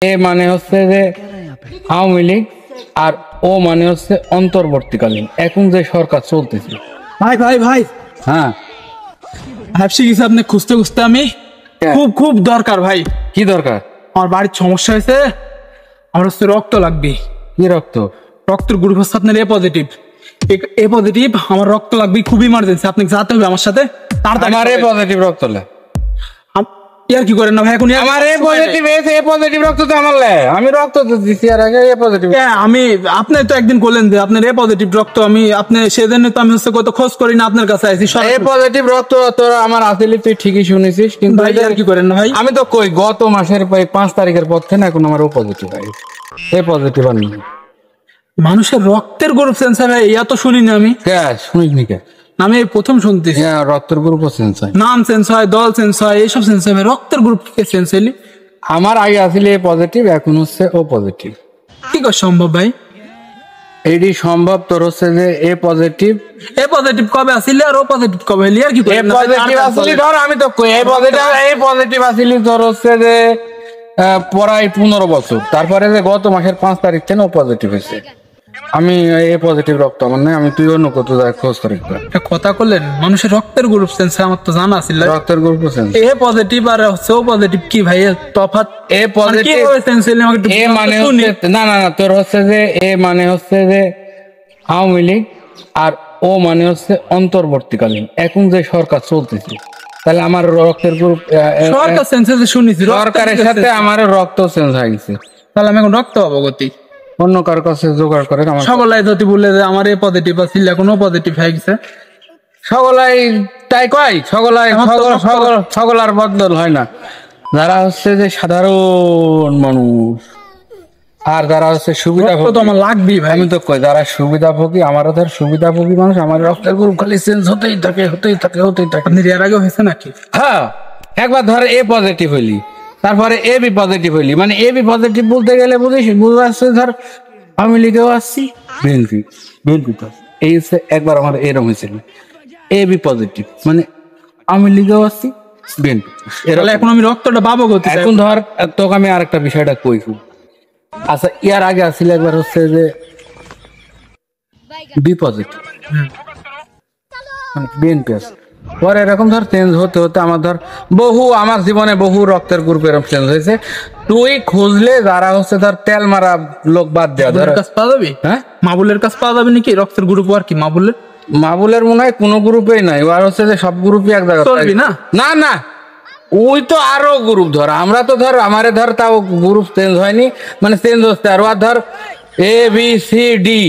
এ মানে হচ্ছে যে আওয়ামী লীগ আর ও মানে হচ্ছে অন্তর্বর্তীকালীন এখন যে সরকার চলতেছে। ভাই ভাই ভাই হ্যাঁ ভাবছি কিছু আপনি খুঁজতে খুঁজতে আমি খুব খুব দরকার ভাই। কি দরকার? আমার বাড়ির সমস্যা হয়েছে, আমার হচ্ছে রক্ত লাগবে। কি রক্ত? রক্তের গ্রুপ হচ্ছে আপনার এ পজিটিভ। এ পজিটিভ আমার রক্ত লাগবে, খুব ইমার্জেন্সি। আপনি যেতে হবে আমার সাথে তাড়াতাড়ি। আমার এ পজিটিভ রক্ত লে ইয়ার কি করেন না ভাই এখন? আমার এ পজিটিভ এ পজিটিভ রক্ত তো আমার লে, আমি রক্ত তো দিছি আর আগে এ পজিটিভ। আমি আপনি তো একদিন বললেন যে আপনার এ পজিটিভ রক্ত, আমি আপনি সেজন্য তো আমি হচ্ছে কত খোঁজ করি না আপনার কাছে আইছি। এ পজিটিভ রক্ত তোর আমার আসলে তুই ঠিকই শুনেছিস, কিন্তু ভাই আর কি করেন না ভাই? আমি তো কই গত মাসের 5 তারিখের পর থেকে এখন আমার ও পজিটিভ ভাই, এ পজিটিভ আর নেই। মানুষের রক্তের গ্রুপ চেঞ্জ হয় ভাই, ইয়া তো শুনিনি আমি। কে শুনিস নি? কে আমি এই প্রথম শুনতেছি। হ্যাঁ, রক্তের গ্রুপ চেঞ্জ হয়, নাম চেঞ্জ হয়, দল চেঞ্জ হয়, এইসব চেঞ্জ হয়। রক্তের গ্রুপ চেঞ্জ হইলি আমার আগে আসলে এ পজিটিভ, এখন হচ্ছে ও পজিটিভ। কি করে সম্ভব ভাই? এইটি সম্ভব তোর হচ্ছে যে এ পজিটিভ। এ পজিটিভ কবে আসিলি আর ও পজিটিভ কবে হইলি? আর কি এ পজিটিভ আসলে ধর আমি তো কই এ পজিটিভ আসলে তোর হচ্ছে যে প্রায় 15 বছর, তারপরে যে গত মাসের 5 তারিখ থেকে ও পজিটিভ হয়েছে। আমি এ পজিটিভ রক্ত আমার নাই, আমি তুই অন্য কত যায় খোঁজ করি। একটা কথা করলেন, মানুষের রক্তের গ্রুপ চেঞ্জ হয়, আমার তো জানা ছিল। রক্তের গ্রুপ চেঞ্জ, এ পজিটিভ আর হচ্ছে ও পজিটিভ কি ভাই তফাৎ? এ পজিটিভ কিভাবে চেঞ্জ হইলি আমাকে একটু এ মানে হচ্ছে না না না তোর হচ্ছে যে এ মানে হচ্ছে যে আওয়ামী লীগ আর ও মানে হচ্ছে অন্তর্বর্তীকালীন এখন যে সরকার চলতেছে। তাহলে আমার রক্তের গ্রুপ সরকার চেঞ্জ হয়েছে শুনেছি, সরকারের সাথে আমার রক্ত চেঞ্জ হয়ে গেছে। তাহলে আমি এখন রক্ত পাবো গতি অন্য কারো কাছে জোগাড় করে আমার সকলাই যদি বলে যে আমার এ পজিটিভ আছিল, এখন ও পজিটিভ হয়ে গেছে। সকলাই তাই কয়, সকলার বদল হয় না। যারা হচ্ছে যে সাধারণ মানুষ আর যারা হচ্ছে সুবিধাভোগী, তো আমার লাগবেই ভাই। আমি তো কই যারা সুবিধাভোগী, আমারও ধর সুবিধাভোগী মানুষ, আমার রক্তের গ্রুপ খালি চেঞ্জ হতেই থাকে। আপনি এর আগে হয়েছে নাকি? হ্যাঁ, একবার ধর এ পজিটিভ হইলি, তারপরে এ বি পজিটিভ হইলি। মানে এ বি পজিটিভ বলতে গেলে বুঝতে আসছে ধর আওয়ামী লীগেও আসছি, বিএনপি এই হচ্ছে একবার আমার এরকম হয়েছিল। এ বি পজিটিভ মানে আওয়ামী লীগেও আসছি, বিএনপি। এখন আমি রক্তটা পাবো গতি। এখন ধর তোকে আমি আরেকটা বিষয়টা কই। আচ্ছা, ইয়ার আগে আসছিল একবার হচ্ছে যে বি পজিটিভ বিএনপি আছে। পরে এরকম ধর চেঞ্জ হতে হতে আমার ধর আমার জীবনে বহু রক্তের গ্রুপ এরকম চেঞ্জ হয়েছে। তুই খুঁজলে যারা হচ্ছে ধর তেল মারা লোক বাদ দেওয়া ধর কাজ পাওয়া যাবে। হ্যাঁ, মাবুলের কাজ পাওয়া যাবে নাকি রক্তের গ্রুপ? আর কি মাবুলের মনে হয় কোনো গ্রুপেই নাই, আর হচ্ছে যে সব গ্রুপই এক জায়গায় চলবি না। না না, ওই তো আরো গ্রুপ ধর, আমরা তো ধর আমারে ধর তাও গ্রুপ চেঞ্জ হয়নি, মানে চেঞ্জ হচ্ছে আর ধর এ বি সি ডি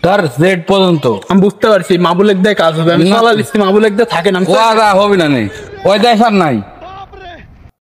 ধর জেড পর্যন্ত। আমি বুঝতে পারছি মাবুলের দিয়ে কাজ হবে, আমি মাবুলের দিয়ে থাকে না, হবে না নেই ওই দেশ আর নাই।